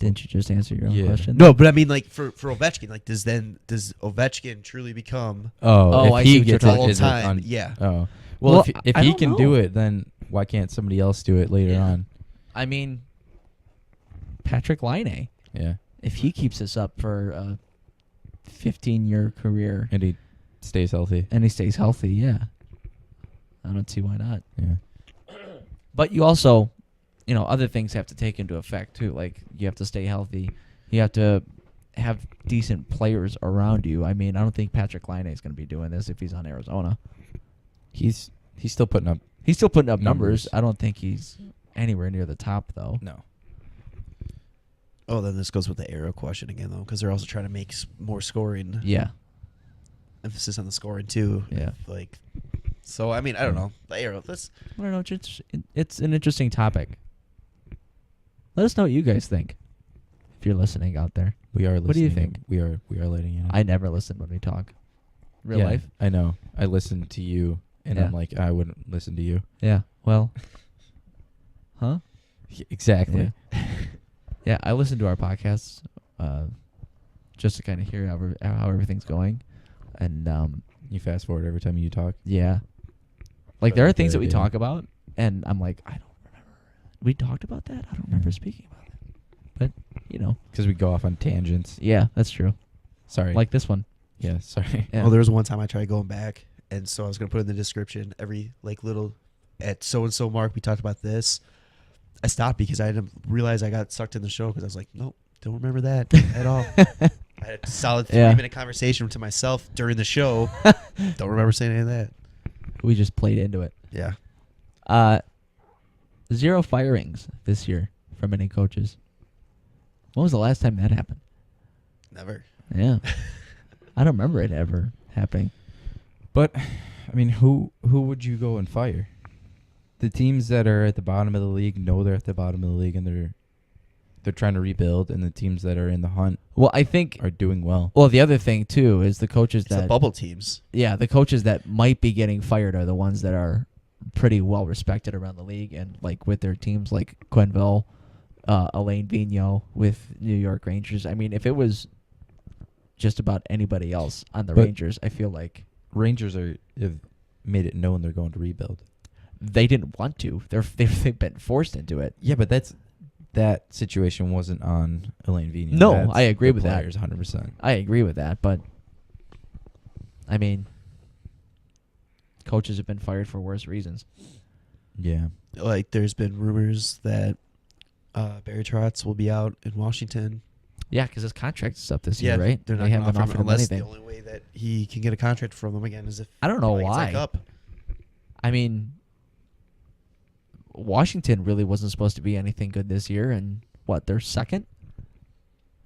Didn't you just answer your own Yeah. question? No, but I mean, like for Ovechkin, like does Ovechkin truly become Oh, I if see he what you're gets talking it, all is it time? on- Yeah. Oh, Well, well, if I he don't can know. do it, then why can't somebody else do it later Yeah. on? I mean, Patrick Laine, Yeah, if he keeps this up for a 15-year career and he stays healthy. and he stays healthy, yeah, I don't see why not. Yeah, But you also, other things have to take into effect too. Like you have to stay healthy. You have to have decent players around you. I mean, I don't think Patrick Laine is going to be doing this if he's on Arizona. he's still putting up. He's still putting up numbers. Numbers. I don't think he's anywhere near the top though. No, Oh, then this goes with the arrow question again, though, because they're also trying to make more scoring, Yeah. emphasis on the scoring too. Yeah. Like, so I mean, I don't know. The arrow. Let's. I don't know. It's an interesting topic. Let us know what you guys think. If you're listening out there, we are listening. What do you think? We are letting you know. I never listen when we talk. Real Yeah, life. I know. I listen to you, and Yeah. I'm like, I wouldn't listen to you. Yeah. Well. Huh? Exactly. Yeah, I listen to our podcasts just to kind of hear how everything's going, and You fast forward every time you talk. yeah, like But there are that's things the that we idea. talk about, and I'm like, I don't remember. We talked about that. I don't remember Yeah. speaking about it, but Because we go off on tangents. yeah, that's true. Sorry. Like this one. yeah, sorry. Yeah. Well, there was one time I tried going back, and so I was gonna put in the description every little at so and so mark we talked about this. I stopped because I didn't realize I got sucked in the show because I was like, nope, don't remember that at all. I had a solid 3-minute conversation to myself during the show. Don't remember saying any of that. We just played into it. Yeah. 0 firings this year from any coaches. When was the last time that happened? Never. Yeah. I don't remember it ever happening. But I mean, who would you go and fire? The teams that are at the bottom of the league know they're at the bottom of the league and they're trying to rebuild, and the teams that are in the hunt Well, I think. are doing well. Well, the other thing too is the coaches It's the that bubble teams. yeah, the coaches that might be getting fired are the ones that are pretty well respected around the league and like with their teams like Quenneville, Alain Vigneault with New York Rangers. I mean, if it was just about anybody else on the But- Rangers, I feel like Rangers have made it known they're going to rebuild. they didn't want to. They've been forced into it. Yeah, but that situation wasn't on Alain Vigneault. No, That's I agree the with that. players, 100%. I agree with that, but I mean, coaches have been fired for worse reasons. Yeah. Like, there's been rumors that Barry Trotz will be out in Washington. Yeah, because his contract is up this year, right? They're not They gonna haven't offered him unless anything. the only way that he can get a contract from them again is if I don't know he gets why. that cup. I mean, Washington really wasn't supposed to be anything good this year, and what, they're second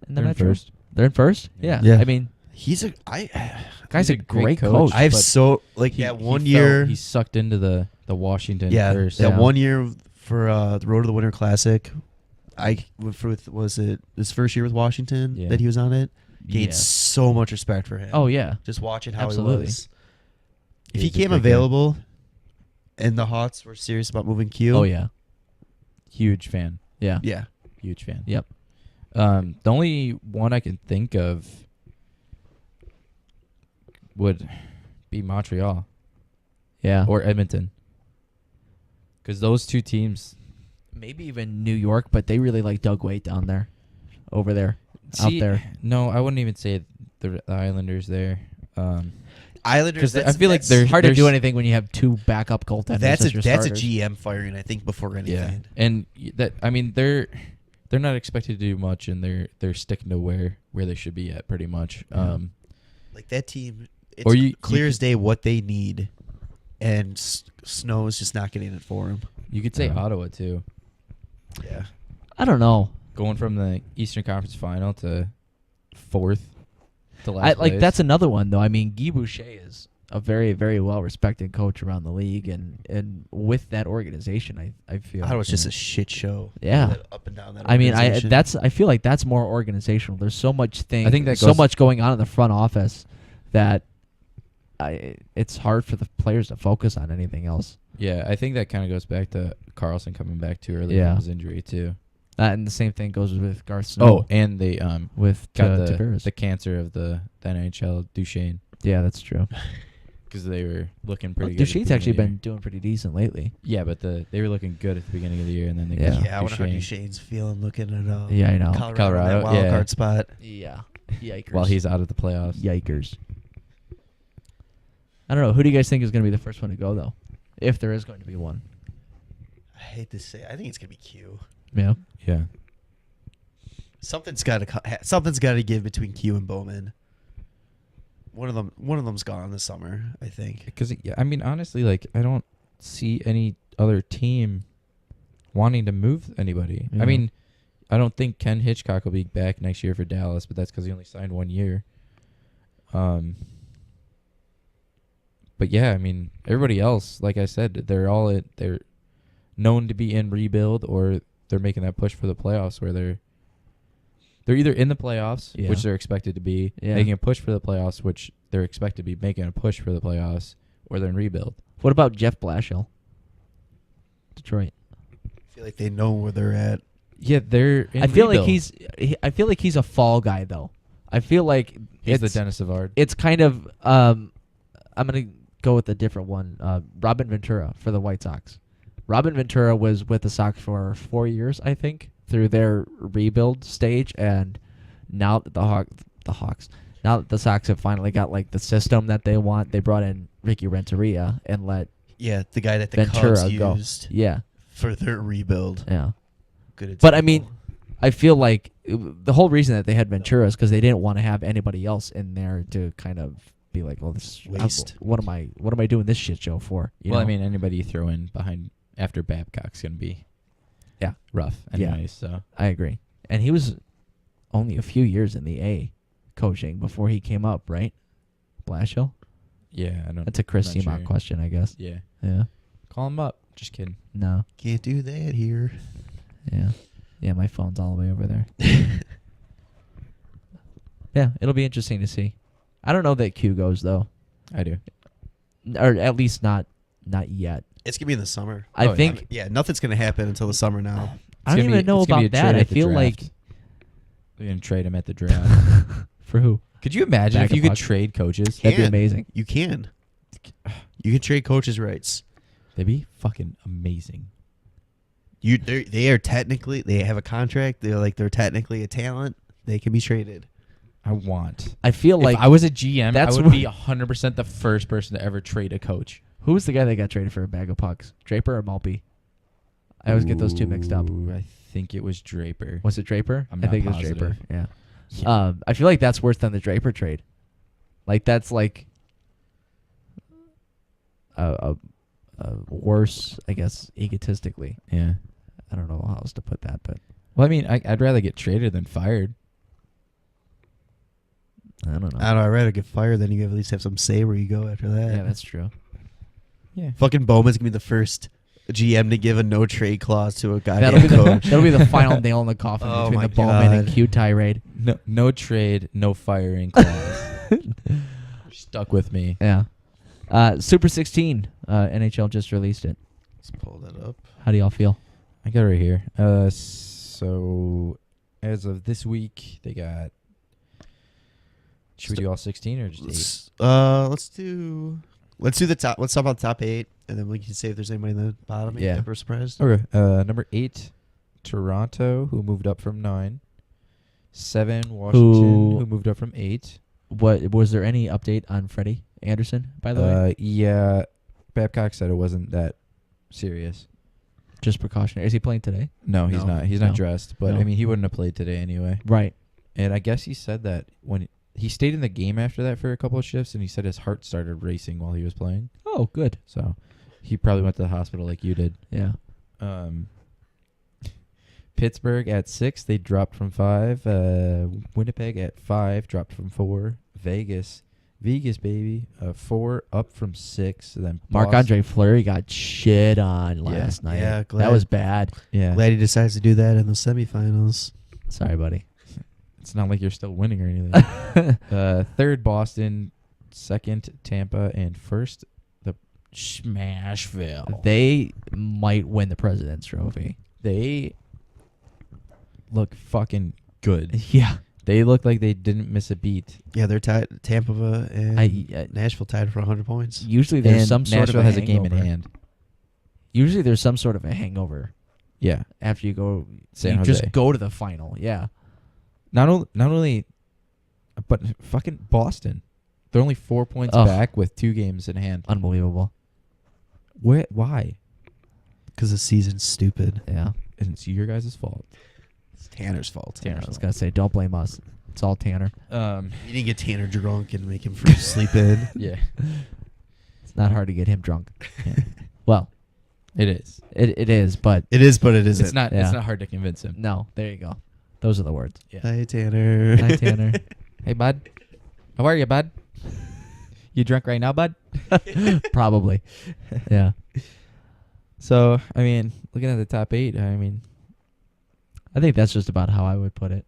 in the They're in Metro? first. They're in first? Yeah. Yeah. I mean, He's a guy's He's a great coach. I've but so like He- that he one felt- year. he sucked into the Washington Yeah, curse. that Yeah. one year for the Road to the Winter Classic. Was it his first year with Washington Yeah. that he was on it? Gained Yeah. so much respect for him. Oh, yeah. just watching how Absolutely. he was. He If he was a came good guy. available, and the Hawks were serious about moving Q. Oh, yeah. Huge fan. Yeah. yeah. Huge fan. Yep. The only one I can think of would be Montreal Yeah. or Edmonton. Because those two teams, maybe even New York, but they really like Doug Waite down there. Over there. Out there. No, I wouldn't even say the Islanders there. Islanders. 'Cause I feel like they're Hard to do there's- anything when you have two backup goaltenders. That's as your a starters. GM firing, I think, before anything. and that I mean they're not expected to do much, and they're sticking to where they should be at pretty much. Yeah. Like that team, it's Or you clear as day what they need, and Snow is just not getting it for him. You could say Yeah. Ottawa too, Yeah. I don't know. going from the Eastern Conference Final to fourth to last Like place. that's another one though. I mean, Guy Boucher is a very, very well respected coach around the league, and with that organization, I feel I thought it was you just know, a shit show. Yeah. That up and down that I mean, organization. I feel like that's more organizational. There's so much I think that so goes- much going on in the front office that it's hard for the players to focus on anything else. Yeah, I think that kind of goes back to Carlson coming back too early Yeah. from his injury too. And the same thing goes with Garth Snow. Oh, and they with got Tavares. the cancer of the NHL, Duchesne, Yeah, that's true. because they were looking pretty good. at the Duchene's beginning actually of the year. been doing pretty decent lately. Yeah, but they were looking good at the beginning of the year, and then they Yeah. got Yeah, I wonder how Duchesne Duchesne's feeling looking at Yeah, I know. Colorado, that Colorado, wild yeah. card spot. Yeah. Yikers. while he's out of the playoffs. Yikers. I don't know. Who do you guys think is going to be the first one to go, though? If there is going to be one. I hate to say, I think it's gonna be Q. Yeah. Yeah. Something's got to give between Q and Bowman. One of them's gone this summer, I think. Because I mean, honestly, like I don't see any other team wanting to move anybody. Yeah. I mean, I don't think Ken Hitchcock will be back next year for Dallas, but that's because he only signed 1 year. But yeah, I mean, everybody else, like I said, they're known to be in rebuild, or they're making that push for the playoffs, where they're either in the playoffs, Yeah. which they're expected to be, Yeah. making a push for the playoffs, which they're expected to be making a push for the playoffs, or they're in rebuild. What about Jeff Blashill? Detroit. I feel like they know where they're at. Yeah, they're in I feel rebuild. like I feel like he's a fall guy, though. I feel like He's the it's Dennis Savard. it's kind of I'm gonna go with a different one. Robin Ventura for the White Sox. Robin Ventura was with the Sox for 4 years, I think, through their rebuild stage, and now that now that the Sox have finally got like the system that they want, they brought in Ricky Renteria and let Yeah, the guy that the Ventura Cubs go. used Yeah, for their rebuild. yeah. Good But I example. mean, I feel like the whole reason that they had Ventura is because they didn't want to have anybody else in there to kind of be like, well, this Waste. what am I doing this shit show for? You Well, I know? mean, anybody you throw in behind after Babcock's gonna be Yeah. rough. Yeah. Anyways, so I agree. And he was only a few years in the A coaching before he came up, right? Blashill? yeah, I don't. That's a Chris I'm not Seamock sure. question, I guess. Yeah, Yeah. call him up. Just kidding. No. Can't do that here. Yeah. Yeah, my phone's all the way over there. Yeah, it'll be interesting to see. I don't know that Q goes though, I do. or at least not yet. It's gonna be in the summer. I Oh, yeah. think Yeah, nothing's gonna happen until the summer now. I don't even know it's gonna be about a that. trade I at the feel draft. like They're gonna trade him at the draft. for who? Could you imagine Back if you could puck. trade coaches? That'd be Can. amazing. You can. You can trade coaches' rights. They'd be fucking amazing. They have a contract. They're technically a talent. They can be traded. I want. I feel like if I was a GM, I that's would what- be 100% the first person to ever trade a coach. who was the guy that got traded for a bag of pucks? Draper or Maltby? I always get those two mixed up. Ooh, I think it was Draper. Was it Draper? I'm I not think it was positive. Draper. Yeah. Yeah. I feel like that's worse than the Draper trade. Like that's like a worse, I guess, egotistically. Yeah. I don't know how else to put that, but Well, I mean, I'd rather get traded than fired. I don't know. I don't know. I'd rather get fired than you at least have some say where you go after that. Yeah, that's true. Yeah. Fucking Bowman's gonna be the first GM to give a no trade clause to a guy That'll be the coach. that'll be the final nail in the coffin Oh between my the Bowman and God. Q tirade. No trade, no firing clause. Stuck with me. Yeah. Super 16. NHL just released it. Let's pull that up. How do y'all feel? I got it right here. So as of this week, they got. Should we do all 16 or just 8? Let's do the top. Let's talk about the top 8, and then we can say if there's anybody in the bottom. Yeah. That we're surprised. Okay. Number 8, Toronto, who moved up from 9. 7, Washington, who moved up from 8. What was there any update on Freddie Anderson, by the way? Yeah, Babcock said it wasn't that serious. Just precautionary. Is he playing today? No, he's No. not. He's No. not dressed. But No. I mean, he wouldn't have played today anyway. Right. And I guess he said that when he stayed in the game after that for a couple of shifts, and he said his heart started racing while he was playing. Oh, good. So he probably went to the hospital like you did. Yeah. Pittsburgh at 6, they dropped from 5. Winnipeg at 5, dropped from 4. Vegas Vegas, baby. 4 up from 6. Then Marc-Andre Fleury got shit on last night. Yeah, that glad- was bad. Yeah. Glad he decides to do that in the semifinals. Sorry, buddy. It's not like you're still winning or anything. Third, Boston. Second, Tampa. And first, the Smashville. They might win the President's Trophy. They look fucking good. Yeah. They look like they didn't miss a beat. Yeah, they're tied. Tampa and I Nashville tied for 100 points. Usually there's And some sort Nashville of a has a game in hangover. hand. Usually there's some sort of a hangover Yeah. after you go. San you Jose. just go to the final. Yeah. Not only, but fucking Boston. They're only 4 points Ugh. back with 2 games in hand. Unbelievable. Why? Because the season's stupid. Yeah. And it's your guys' fault. It's Tanner's fault. I was going to say, don't blame us. It's all Tanner. You didn't get Tanner drunk and make him sleep in. Yeah. It's not hard to get him drunk. Well, It is. it is, but It is, but it isn't. It's not. Yeah. It's not hard to convince him. no. There you go. Those are the words. Yeah. Hi, Tanner. Hi, Tanner. Hey, bud. How are you, bud? You drunk right now, bud? Probably. Yeah. So, I mean, looking at the top 8, I mean, I think that's just about how I would put it.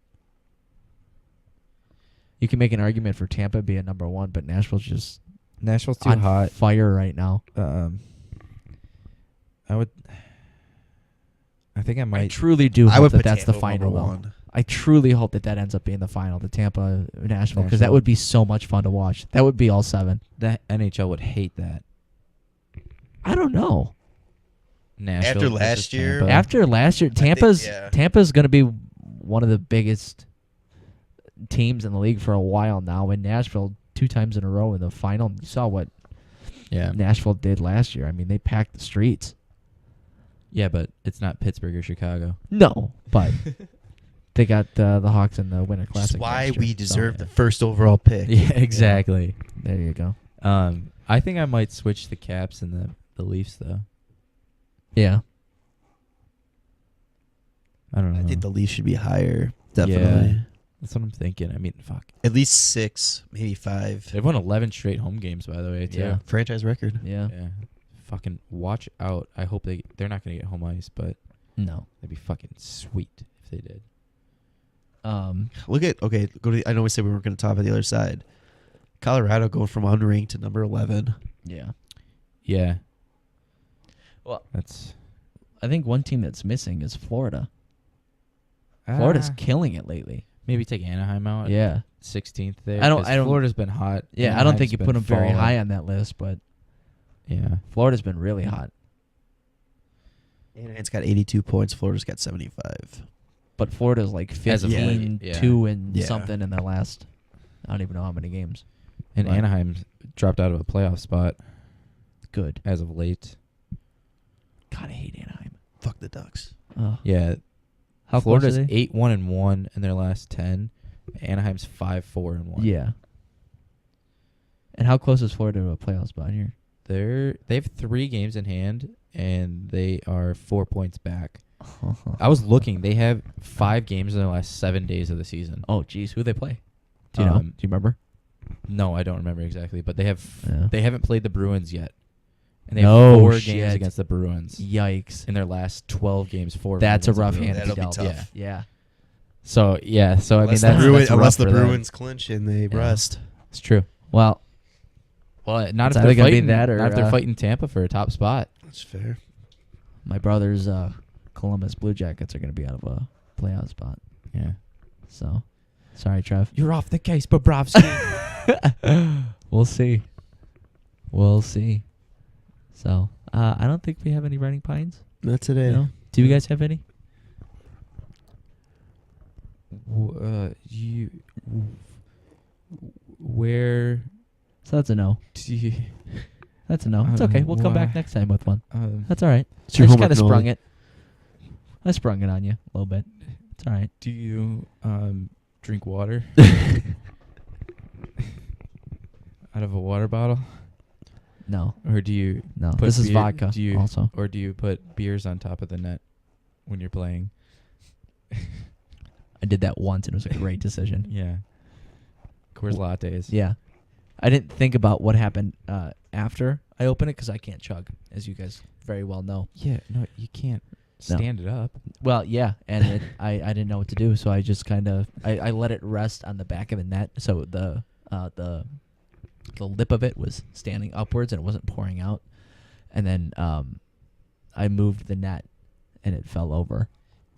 You can make an argument for Tampa being number 1, but Nashville's just Nashville's too on hot. fire right now. I think I I might. truly do I hope would that put that's the Tampa final, number though. 1. I truly hope that ends up being the final, the Tampa-Nashville, because that Nashville. would be so much fun to watch. That would be all 7. The NHL would hate that. I don't know. Nashville After versus last year- Tampa. After last year, think, yeah. Tampa's going to be one of the biggest teams in the league for a while now. In Nashville, 2 times in a row in the final. You saw what Yeah. Nashville did last year. I mean, they packed the streets. Yeah, but it's not Pittsburgh or Chicago. No, but they got the Hawks in the Winter Which Classic. is why last year, we so, deserve the first overall pick. Yeah, exactly. There you go. I think I might switch the Caps and the Leafs though. Yeah. I don't know. I think the Leafs should be higher. Definitely. Yeah. That's what I'm thinking. I mean, fuck. At least 6, maybe 5. They've won 11 straight home games, by the way, too. Yeah. Franchise record. Yeah. Yeah. Fucking watch out. I hope they're not going to get home ice, but No. that'd be fucking sweet if they did. Look at go to. I know we said we weren't going to talk about the other side. Colorado going from unranked to number 11. Yeah. Yeah. Well, That's I think one team that's missing is Florida. Florida's killing it lately. maybe take Anaheim out. Yeah. 16th there. I don't- 'cause I don't- Florida's been hot. Yeah, I don't think Anaheim's you been put them very falling. high on that list, but Yeah. Florida's been really hot. Anaheim's got 82 points. Florida's got 75. But Florida's like As of 15, late, yeah. 2 and Yeah. something in their last, I don't even know how many games. And Right. Anaheim dropped out of a playoff spot Good. as of late. God, I hate Anaheim. Fuck the Ducks. Ugh. Yeah. How Florida's close are they? 8-1-1 in their last 10. Anaheim's 5-4-1. Yeah. And how close is Florida to a playoff spot here? They have 3 games in hand and they are 4 points back. I was looking. They have 5 games in the last 7 days of the season. Oh, geez. Who they play? Do you know? Do you remember? No, I don't remember exactly, but they Yeah. haven't played the Bruins yet. And they have No 4 shit. games against the Bruins. Yikes. In their last 12 games, 4. That's a against the rough Bruins. hand to That'll be be dealt. tough. Yeah. So I mean Unless that's unless rough the for them. Bruins clinch and they rest. It's true. Well, Well, not It's if either they're gonna be fighting that or, not if they're fighting Tampa for a top spot. That's fair. my brother's Columbus Blue Jackets are going to be out of a playoff spot. Yeah. So, sorry, Trev. You're off the case, Bobrovsky. We'll see. We'll see. So, I don't think we have any Riding Pines. Not today. No? Do you guys have any? Where So that's a no. do you? That's a no. It's okay. We'll come back Why? next time with one. Um, That's all right. It's I your just homework, kind of sprung Nolly. it. I sprung it on you a little bit. It's all right. do you drink water out of a water bottle, No. or do you No. put This is beer- vodka do you, also. or do you put beers on top of the net when you're playing? I did that once and it was a great decision. Yeah. Coors lattes. Yeah. I didn't think about what happened after I opened it because I can't chug, as you guys very well know. Yeah, no, you can't stand it up. Well, yeah, and I didn't know what to do, so I just kind of I let it rest on the back of the net, so the lip of it was standing upwards and it wasn't pouring out, and then I moved the net and it fell over.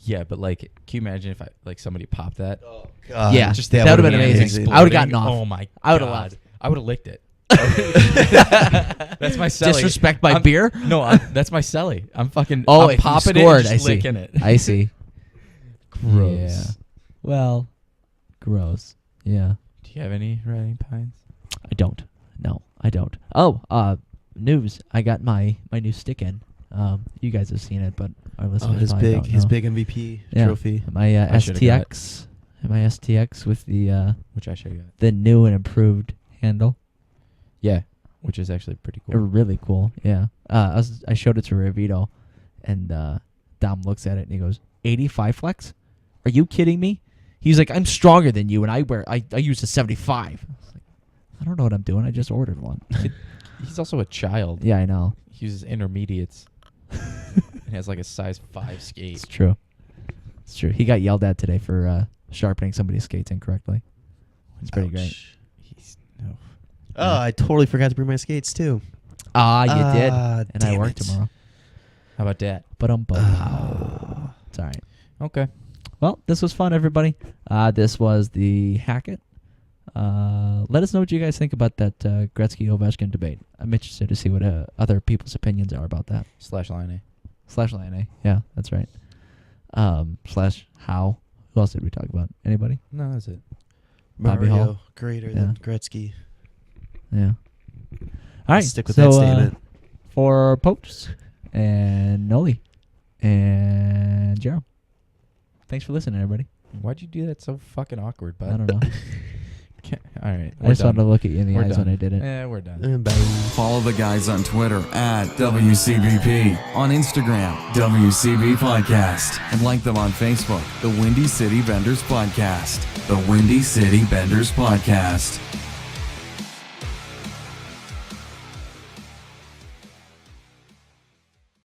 Yeah, but like, can you imagine if somebody popped that? Oh God! Yeah, just that would've been amazing. I would've gotten off. Oh my! I would've God. left. I would have licked it. That's my celly. Disrespect my beer? No, that's my celly. I'm fucking. Oh, I'm if you popping scored, it and I just see. licking it. I see. Gross. Yeah. Well, gross. Yeah. Do you have any riding pines? I don't. No, I don't. Oh, news. I got my new stick in. You guys have seen it, but our listeners his probably big don't know. big MVP Yeah. trophy. My STX. My STX with the Which I should have got. the new and improved handle. Yeah, which is actually pretty cool. They're really cool. Yeah. I showed it to Ravito, and Dom looks at it and he goes, 85 flex? Are you kidding me? He's like, I'm stronger than you, and I use a 75. I was like, I don't know what I'm doing. I just ordered one. He's also a child. Yeah, I know. He uses intermediates. And has like a size 5 skate. It's true. It's true. He got yelled at today for sharpening somebody's skates incorrectly. It's pretty great. He's no. Oh, I totally forgot to bring my skates too. Ah, you did. And I damn work it. tomorrow. How about that? But it's all right. Okay. Well, this was fun, everybody. This was the Hackett. Let us know what you guys think about that Gretzky-Ovechkin debate. I'm interested to see what other people's opinions are about that. /Line /Line A. Yeah, that's right. /how. Who else did we talk about? Anybody? No, that's it. Bobby Mario Hall. greater Yeah. than Gretzky. Yeah. All right. Stick with that statement. For Popes and Nolly and Jarom. Thanks for listening, everybody. Why'd you do that so fucking awkward, bud? I don't know. All right. I just wanted to look at you in the We're eyes done. when I did it. Yeah, we're done. Bye. Follow the guys on Twitter at WCBP, on Instagram, WCBPodcast, and like them on Facebook, the Windy City Benders Podcast. The Windy City Benders Podcast.